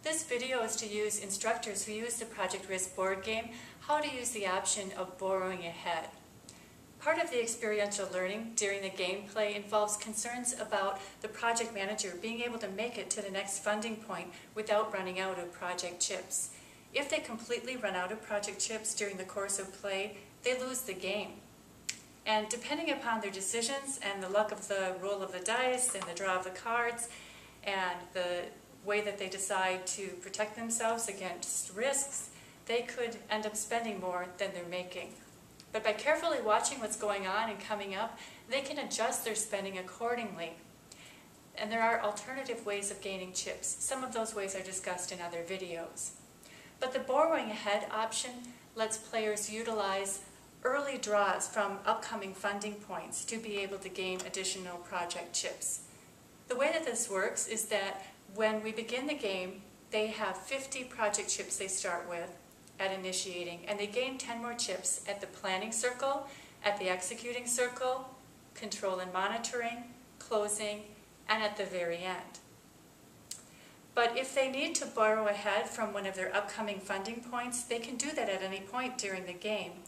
This video is to use instructors who use the Project Risk board game how to use the option of borrowing ahead. Part of the experiential learning during the gameplay involves concerns about the project manager being able to make it to the next funding point without running out of project chips. If they completely run out of project chips during the course of play, they lose the game. And depending upon their decisions and the luck of the roll of the dice and the draw of the cards and the way that they decide to protect themselves against risks, they could end up spending more than they're making. But by carefully watching what's going on and coming up, they can adjust their spending accordingly. And there are alternative ways of gaining chips. Some of those ways are discussed in other videos. But the borrowing ahead option lets players utilize early draws from upcoming funding points to be able to gain additional project chips. The way that this works is that when we begin the game, they have 50 project chips they start with at initiating, and they gain 10 more chips at the planning circle, at the executing circle, control and monitoring, closing, and at the very end. But if they need to borrow ahead from one of their upcoming funding points, they can do that at any point during the game.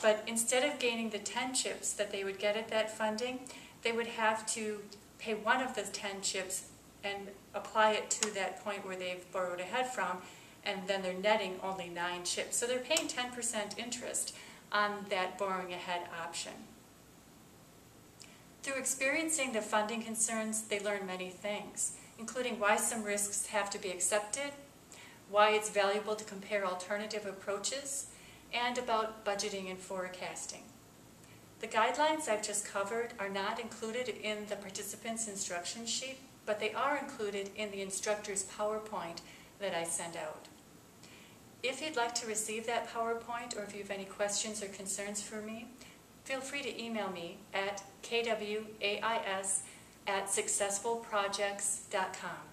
But instead of gaining the 10 chips that they would get at that funding, they would have to pay one of the 10 chips and apply it to that point where they've borrowed ahead from, and then they're netting only 9 chips. So they're paying 10% interest on that borrowing ahead option. Through experiencing the funding concerns, they learn many things, including why some risks have to be accepted, why it's valuable to compare alternative approaches, and about budgeting and forecasting. The guidelines I've just covered are not included in the participants' instruction sheet, but they are included in the instructor's PowerPoint that I send out. If you'd like to receive that PowerPoint, or if you have any questions or concerns for me, feel free to email me at kwais@successfulprojects.com.